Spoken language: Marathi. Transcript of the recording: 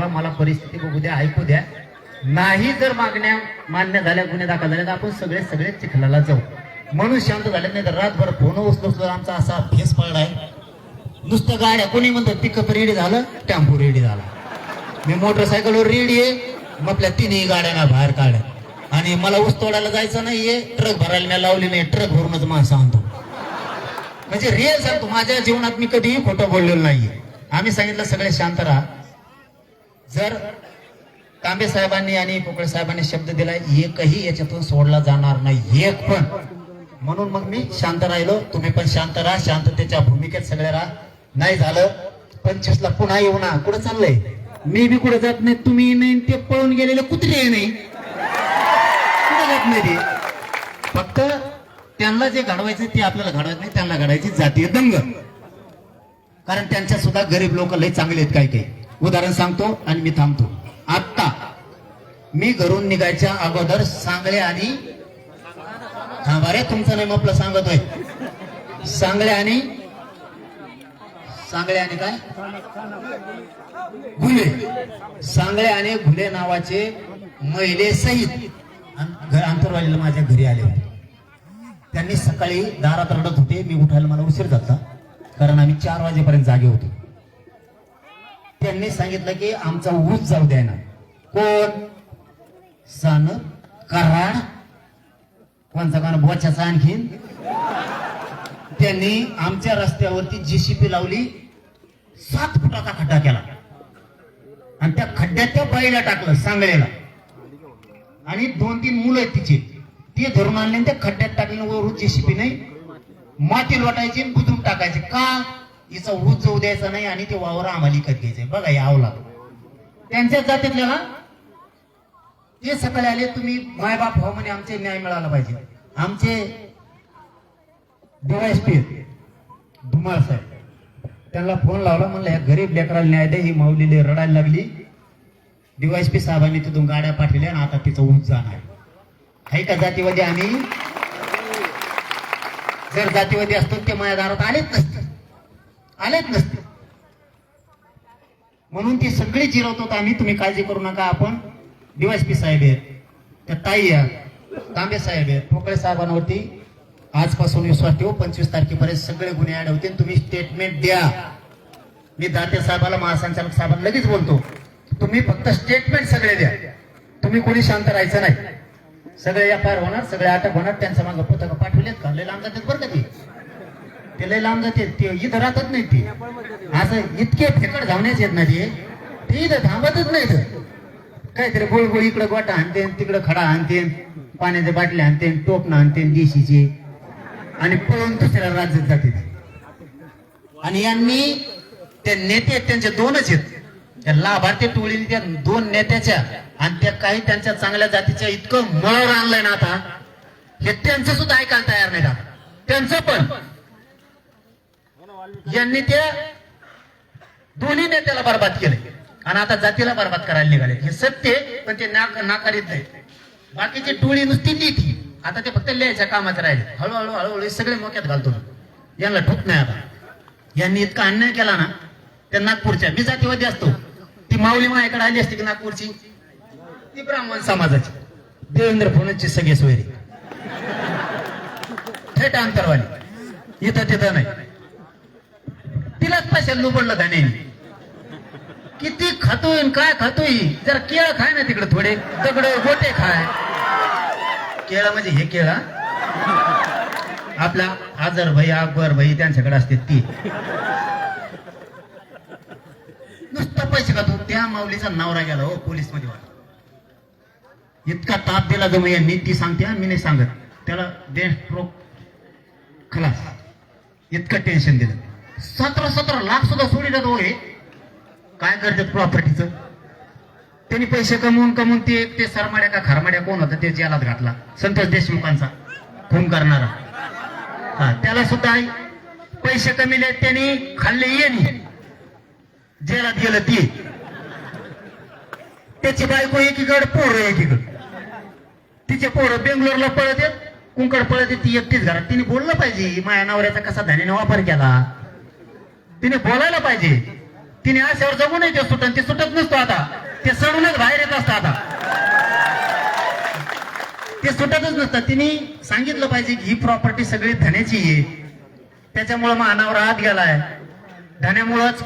थांबा, मला परिस्थिती बघू द्या, ऐकू द्या. नाही जर मागण्या मान्य झाल्या, गुन्हे दाखल झाले तर आपण सगळे चिखलाला जाऊ. म्हणून शांत झाले. नाही तर रातभर फोन उचलून आमचा असा फेस पडलाय. नुसतं गाड्या कोणी म्हणतं पिकअप रेडी झालं, टेम्पो रेडी झाला. मी मोटरसायकलवर रेडी आहे, मग आपल्या तिन्ही गाड्यांना बाहेर काढल्या. आणि मला ऊस तोडायला जायचं नाहीये, ट्रक भरायला मी लावली नाही, ट्रक भरूनच माणसं आणतो. म्हणजे रिअल सांगतो, माझ्या जीवनात मी कधीही खोटं बोललेलो नाहीये. आम्ही सांगितलं सगळे शांत राहा. जर तांबे साहेबांनी आणि पोकळे साहेबांनी शब्द दिलाय, एकही याच्यातून सोडला जाणार नाही, एक पण. म्हणून मग मी शांत राहिलो. तुम्ही पण शांत राहा, शांततेच्या भूमिकेत सगळे राहा. नाही झालं 25ला पुन्हा येऊ ना. कुठं चाललंय? मी बी कुठे जात नाही, तुम्ही नाही, ते पळून गेलेले कुत्रे नाही, कुठे जात नाही ते. फक्त त्यांना जे घडवायचं ते आपल्याला घडवायचं नाही, त्यांना घडायची जातीय दंग. कारण त्यांच्या सुद्धा गरीब लोक लय चांगले आहेत काही काही. उदाहरण सांगतो आणि मी थांबतो. आता मी घरून निघायच्या अगोदर सांगळे आणि रे तुमचं नाही आपलं सांगतोय. सांगळे आणि काय घुले, सांगळे आणि घुले नावाचे महिले सहित अंतरवालीला माझ्या घरी आले होते. त्यांनी सकाळी दारात रडत होते. मी उठायला मला उशीर झाला, कारण आम्ही 4 वाजेपर्यंत जागे होतो. त्यांनी सांगितलं की आमचा ऊस जाऊ द्या ना. कोण? सन कराड, कोणचा कोण बोच्याचा. आणखीन त्यांनी आमच्या रस्त्यावरती जेसीपी लावली, 7 फुटाचा खड्डा केला आणि त्या खड्ड्यात त्या बाईला टाकलं, सांगळेला. आणि 2-3 मुलं आहेत तिचे, ते धरून आणले त्या खड्ड्यात टाकले. वरून जेसीपी नाही, माती लोटायची, बुजून टाकायचे. का? हिचा ऊस जाऊ द्यायचा नाही आणि ते वावर आम्हाला विकत घ्यायचंय. बघा यावला त्यांच्याच जातीतल्या. ते सकाळी आले, तुम्ही मायबाप हो म्हणे, आमचे न्याय मिळाला पाहिजे. आमचे DYSP धुमाळ साहेब, त्यांना फोन लावला, म्हणलं या गरीब लेकराला न्याय द्या. ही माऊलीले रडायला लागली. DYSP साहेबांनी तिथून गाड्या पाठवल्या आणि आता तिचं ऊस जाणार आहे का? जातीवादी आम्ही जर जातीवादी असतो ते माझ्या दारात आलेच नसते. म्हणून ती सगळी जिरवतो आम्ही. तुम्ही काळजी करू नका. आपण DYSP साहेब आहेत, त्या ताई आहेत, तांबे साहेब आहेत, पोकळे साहेबांवरती आजपासून विश्वास ठेवू. 25 तारखेपर्यंत सगळे गुन्हे ऍड होतील. तुम्ही स्टेटमेंट द्या. मी दाते साहेबाला, महासंचालक साहेबांना लगेच बोलतो, तुम्ही फक्त स्टेटमेंट सगळे द्या. तुम्ही कोणी शांत राहायचं नाही. सगळे FIR होणार, सगळे अटक होणार. त्यांच्या मागे पुस्तकं पाठवलेत का? लय लांब जातात बरं का ते लय लांब जाते. ते इथं राहतच नाही. ते असं इतके फेकड धावण्याच येत नाही. ते इथं थांबतच नाही. काहीतरी गोळगोळी इकडे गोटा आणते, तिकडे खडा आणते, पाण्याच्या बाटल्या आणते, टोपणं आणते देशीचे, आणि पळून दुसऱ्या राज्यात जाते. आणि यांनी त्या नेते त्यांचे 2च आहेत. त्या लाभार्थी टोळीने त्या 2 नेत्याच्या आणि त्या काही त्यांच्या चांगल्या जातीच्या इतकं मळर आणलंय ना आता, हे त्यांचं सुद्धा ऐकायला तयार नाही का? त्यांचं पण यांनी त्या दोन्ही नेत्याला बरबाद केले आणि आता जातीला बरबाद करायला निघाले. हे सत्य, पण ते नाकारीत नाही. बाकीची टोळी नुसती लिहिती, आता ते फक्त लिहायच्या कामात राहिले. हळूहळू सगळे मोक्यात घालतो. यांना ठोक नाही आता. यांनी इतका अन्याय केला ना त्या नागपूरच्या. मी जातीवादी असतो, ती माऊली माझ्याकडे आली असती की नागपूरची, ती ब्राह्मण समाजाची, देवेंद्र फडणवीसची सगळे सोयरी, थेट अंतरवाली, इथं तिथं नाही. तिलाच पैशाला लुबडलं धान्याने. किती खातोय काय खातोय? जरा केळ खाय ना तिकडे, थोडे दगड गोटे खाय. केळा म्हणजे हे केळा आपला आजर भाई, अकबर भाई त्यांच्याकडे असते. ती नुसतं पैसे खातो. त्या माऊलीचा नवरा गेला हो पोलीस मध्ये. इतका ताप दिला जमू यांनी. ती सांगते, मी नाही सांगत. त्याला स्ट्रोक खलास. इतकं टेन्शन दिलं. 17 लाख सुद्धा सोडी जात हो. हे काय करतात प्रॉपर्टीचं? त्यांनी पैसे कमवून ते सरमाड्या का खारमाड्या कोण होता ते जेलात घातला. संतोष देशमुखांचा खून करणारा. त्याला सुद्धा पैसे कमीले, त्यांनी खाल्ले येणे, जेलात गेलं. ती त्याची बायको एकीकडे, पोरं एकीकडे. तिचे पोरं बेंगलोरला पळत येत, कुंकड पळत येत, ती एकटीच घरात. तिने बोललं पाहिजे, माझ्या नवऱ्याचा कसा धान्याने वापर केला, तिने बोलायला पाहिजे. तिने आशेवर जगू नये ते सुटन, ते सुटत नसतो आता, ते सडूनच बाहेर येत असतं आता, ते सुटतच नसतं. तिने सांगितलं पाहिजे की ही प्रॉपर्टी सगळी धन्याची आहे, त्याच्यामुळं मानावर हात गेलाय, धन्यामुळंच